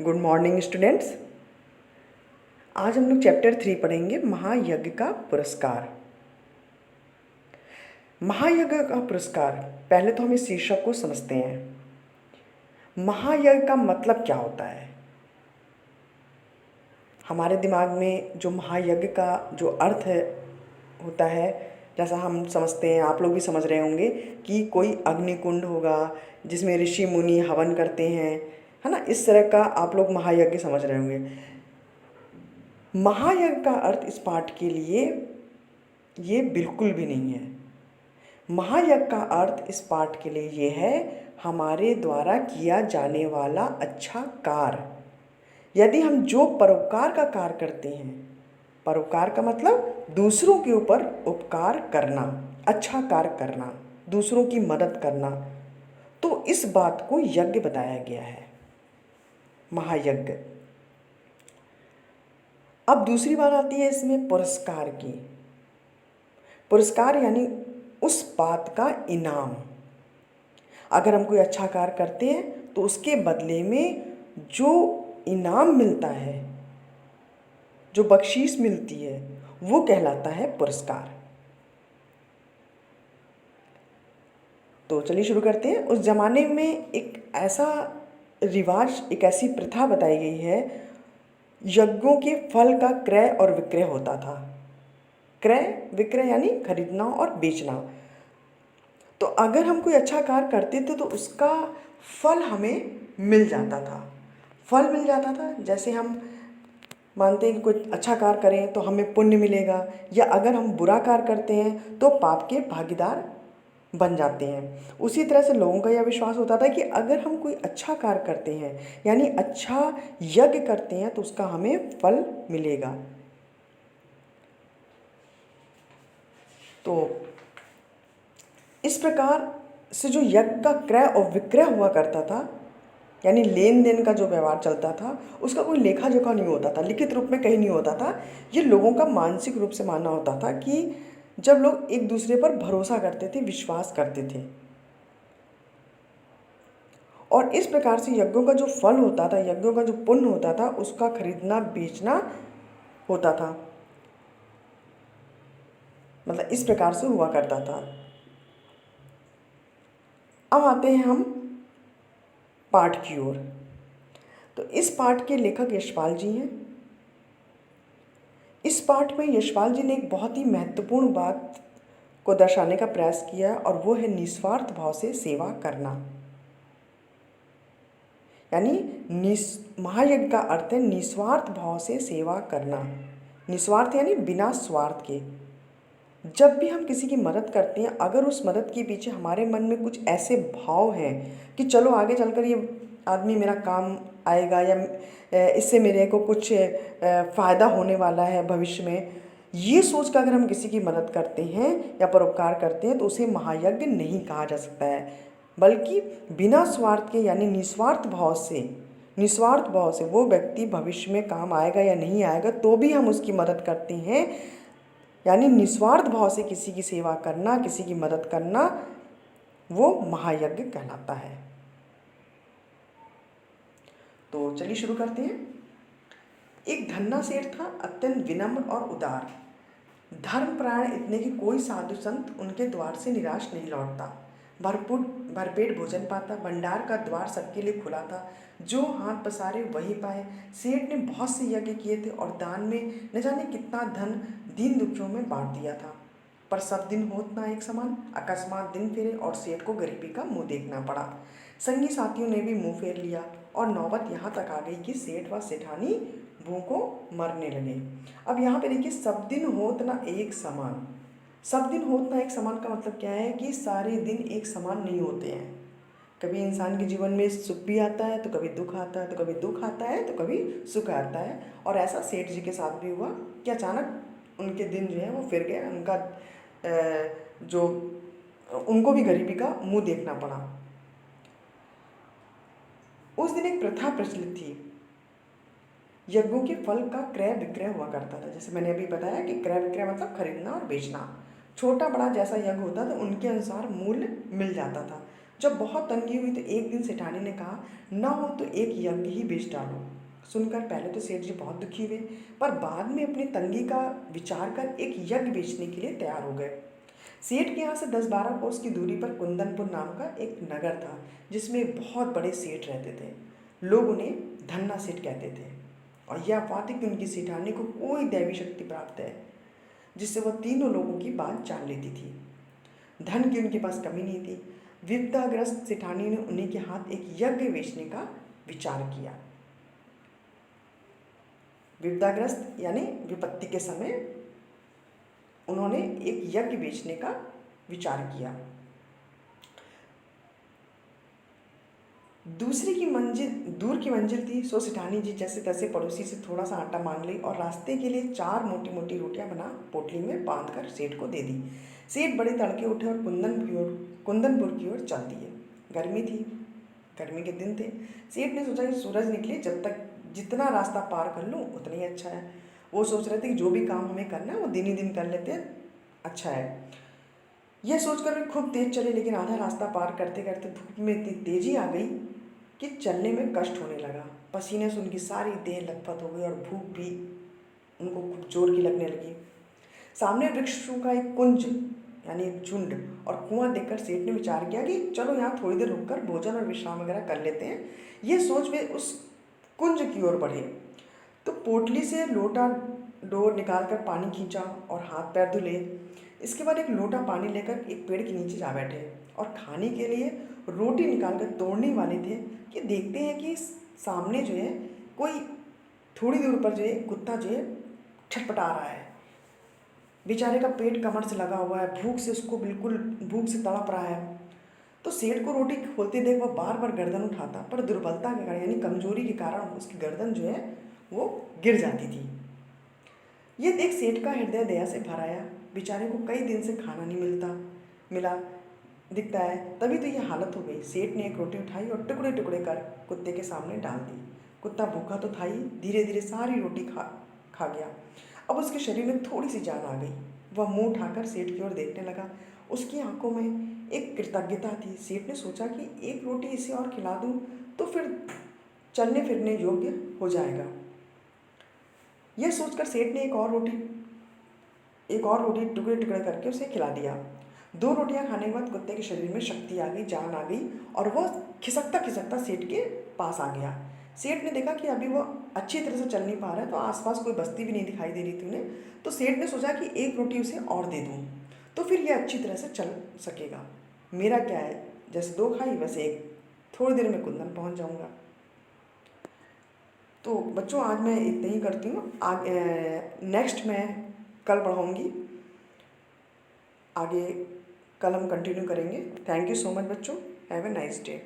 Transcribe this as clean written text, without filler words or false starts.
Good morning students. आज हम लोग चैप्टर 3 पढ़ेंगे, महायज्ञ का पुरस्कार। महायज्ञ का पुरस्कार, पहले तो हम इस शीर्षक को समझते हैं। महायज्ञ का मतलब क्या होता है? हमारे दिमाग में जो महायज्ञ का जो अर्थ है होता है, जैसा हम समझते हैं, आप लोग भी समझ रहे होंगे कि कोई अग्निकुंड होगा जिसमें ऋषि मुनि हवन करते हैं, है ना। इस तरह का आप लोग महायज्ञ समझ रहे होंगे। महायज्ञ का अर्थ इस पाठ के लिए ये बिल्कुल भी नहीं है। महायज्ञ का अर्थ इस पाठ के लिए ये है, हमारे द्वारा किया जाने वाला अच्छा कार्य। यदि हम जो परोपकार का कार्य करते हैं, परोपकार का मतलब दूसरों के ऊपर उपकार करना, अच्छा कार्य करना, दूसरों की मदद करना, तो इस बात को यज्ञ बताया गया है, महायज्ञ। अब दूसरी बात आती है इसमें पुरस्कार की। पुरस्कार यानी उस बात का इनाम। अगर हम कोई अच्छा कार्य करते हैं तो उसके बदले में जो इनाम मिलता है, जो बख्शीश मिलती है, वो कहलाता है पुरस्कार। तो चलिए शुरू करते हैं। उस जमाने में एक ऐसा रिवाज, एक ऐसी प्रथा बताई गई है, यज्ञों के फल का क्रय और विक्रय होता था। क्रय विक्रय यानी खरीदना और बेचना। तो अगर हम कोई अच्छा कार्य करते थे तो उसका फल हमें मिल जाता था। फल मिल जाता था, जैसे हम मानते हैं कि कोई अच्छा कार्य करें तो हमें पुण्य मिलेगा, या अगर हम बुरा कार्य करते हैं तो पाप के भागीदार बन जाते हैं। उसी तरह से लोगों का यह विश्वास होता था कि अगर हम कोई अच्छा कार्य करते हैं, यानी अच्छा यज्ञ करते हैं, तो उसका हमें फल मिलेगा। तो इस प्रकार से जो यज्ञ का क्रय और विक्रय हुआ करता था, यानी लेन देन का जो व्यवहार चलता था, उसका कोई लेखा जोखा नहीं होता था, लिखित रूप में कहीं नहीं होता था। ये लोगों का मानसिक रूप से मानना होता था कि जब लोग एक दूसरे पर भरोसा करते थे, विश्वास करते थे, और इस प्रकार से यज्ञों का जो फल होता था, यज्ञों का जो पुण्य होता था, उसका खरीदना बेचना होता था। मतलब इस प्रकार से हुआ करता था। अब आते हैं हम पाठ की ओर। तो इस पाठ के लेखक यशपाल जी हैं। इस पाठ में यशपाल जी ने एक बहुत ही महत्वपूर्ण बात को दर्शाने का प्रयास किया, और वो है निस्वार्थ भाव से सेवा करना। यानी महायज्ञ का अर्थ है निस्वार्थ भाव से सेवा करना। निस्वार्थ यानी बिना स्वार्थ के। जब भी हम किसी की मदद करते हैं, अगर उस मदद के पीछे हमारे मन में कुछ ऐसे भाव हैं कि चलो आगे चलकर ये आदमी मेरा काम आएगा, या इससे मेरे को कुछ फ़ायदा होने वाला है भविष्य में, ये सोच कर अगर हम किसी की मदद करते हैं या परोपकार करते हैं, तो उसे महायज्ञ नहीं कहा जा सकता है। बल्कि बिना स्वार्थ के, यानी निस्वार्थ भाव से वो व्यक्ति भविष्य में काम आएगा या नहीं आएगा, तो भी हम उसकी मदद करते हैं। यानी निस्वार्थ भाव से किसी की सेवा करना, किसी की मदद करना, वो महायज्ञ कहलाता है। तो चलिए शुरू करते हैं। एक धन्ना सेठ था, अत्यंत विनम्र और उदार, धर्मपरायण, इतने कि कोई साधु संत उनके द्वार से निराश नहीं लौटता। भरपेट भोजन पाता, भंडार का द्वार सबके लिए खुला था, जो हाथ पसारे वही पाए। सेठ ने बहुत से यज्ञ किए थे और दान में न जाने कितना धन दीन दुखियों में बांट दिया था, पर सब दिन होत ना एक समान। अकस्मात दिन फिरे और सेठ को गरीबी का मुंह देखना पड़ा। संगी साथियों ने भी मुंह फेर लिया, और नौबत यहाँ तक आ गई कि सेठ व सेठानी भूखों मरने लगे। अब यहाँ पे देखिए, सब दिन होत ना एक समान। सब दिन होत ना एक समान का मतलब क्या है कि सारे दिन एक समान नहीं होते हैं। कभी इंसान के जीवन में सुख भी आता है, तो कभी दुख आता है, तो कभी दुख आता है, तो कभी सुख आता है। और ऐसा सेठ जी के साथ भी हुआ कि अचानक उनके दिन जो है वो फिर गए। उनको भी गरीबी का मुंह देखना पड़ा। उस दिन एक प्रथा प्रचलित थी, यज्ञों के फल का क्रय विक्रय हुआ करता था। जैसे मैंने अभी बताया कि क्रय विक्रय मतलब खरीदना और बेचना। छोटा बड़ा जैसा यज्ञ होता था, उनके अनुसार मूल्य मिल जाता था। जब बहुत तंगी हुई तो एक दिन सेठानी ने कहा, न हो तो एक यज्ञ ही बेच डालो। सुनकर पहले तो सेठ जी बहुत दुखी हुए, पर बाद में अपनी तंगी का विचार कर एक यज्ञ बेचने के लिए तैयार हो गए। सेठ के यहाँ से 10-12 कोस की दूरी पर कुंदनपुर नाम का एक नगर था, जिसमें बहुत बड़े सेठ रहते थे। लोग उन्हें धन्ना सेठ कहते थे, और यह अफवाह थी कि उनकी सेठानी को कोई दैवी शक्ति प्राप्त है, जिससे वह तीनों लोगों की बात जान लेती थी। धन की उनके पास कमी नहीं थी। विपदाग्रस्त सेठानी ने उन्हीं के हाथ एक यज्ञ बेचने का विचार किया। विपदाग्रस्त यानी विपत्ति के समय उन्होंने एक यज्ञ बेचने का विचार किया। दूर की मंजिल थी, सो सेठानी जी जैसे तैसे पड़ोसी से थोड़ा सा आटा मांग ली और रास्ते के लिए 4 मोटी मोटी रोटियां बना पोटली में बांधकर सेठ को दे दी। सेठ बड़े तड़के उठे और कुंदनपुर की ओर चल दिए। गर्मी थी, गर्मी के दिन थे। सेठ ने सोचा कि सूरज निकले जब तक जितना रास्ता पार कर लूँ उतना ही अच्छा है। वो सोच रहे थे कि जो भी काम हमें करना है वो दिन ही दिन कर लेते हैं, अच्छा है। यह सोचकर वे खूब तेज चले, लेकिन आधा रास्ता पार करते करते धूप में इतनी तेजी आ गई कि चलने में कष्ट होने लगा। पसीने से उनकी सारी देह लथपथ हो गई और भूख भी उनको खूब जोर की लगने लगी। सामने वृक्षों का एक कुंज यानी एक झुंड और कुआं देखकर सेठ ने विचार किया कि चलो यहाँ थोड़ी देर रुककर भोजन और विश्राम वगैरह कर लेते हैं। ये सोच वे उस कुंज की ओर बढ़े तो पोटली से लोटा डोर निकालकर पानी खींचा और हाथ पैर धुले। इसके बाद एक लोटा पानी लेकर एक पेड़ के नीचे जा बैठे और खाने के लिए रोटी निकालकर तोड़ने वाले थे कि देखते हैं कि सामने जो है कोई थोड़ी दूर पर जो है कुत्ता जो है छटपटा रहा है। बेचारे का पेट कमर से लगा हुआ है, भूख से उसको बिल्कुल भूख से तड़प रहा है। तो सेठ को रोटी खोलते देख वह बार बार गर्दन उठाता, पर दुर्बलता के कारण यानी कमजोरी के कारण उसकी गर्दन जो है वो गिर जाती थी। ये देख सेठ का हृदय दया से भर आया। बेचारे को कई दिन से खाना नहीं मिला दिखता है, तभी तो ये हालत हो गई। सेठ ने एक रोटी उठाई और टुकड़े टुकड़े कर कुत्ते के सामने डाल दी। कुत्ता भूखा तो था ही, धीरे धीरे सारी रोटी खा गया। अब उसके शरीर में थोड़ी सी जान आ गई। वह मुंह उठाकर सेठ की ओर देखने लगा। उसकी आंखों में एक कृतज्ञता थी। सेठ ने सोचा कि एक रोटी इसे और खिला दूं तो फिर चलने फिरने योग्य हो जाएगा। यह सोचकर सेठ ने एक और रोटी टुकड़े टुकड़े करके उसे खिला दिया। 2 रोटियां खाने के बाद कुत्ते के शरीर में शक्ति आ गई, जान आ गई और वह खिसकता खिसकता सेठ के पास आ गया। सेठ ने देखा कि अभी वह अच्छी तरह से चल नहीं पा रहा है, तो आसपास कोई बस्ती भी नहीं दिखाई दे रही थी उन्हें। तो सेठ ने सोचा कि एक रोटी उसे और दे दूँ तो फिर यह अच्छी तरह से चल सकेगा। मेरा क्या है, जैसे 2 खाई वैसे 1, थोड़ी देर में कुंदन पहुँच जाऊँगा। तो बच्चों आज मैं इतना ही करती हूँ। नेक्स्ट मैं कल पढ़ाऊँगी, आगे कल हम कंटिन्यू करेंगे। थैंक यू सो मच बच्चों। Have a nice day.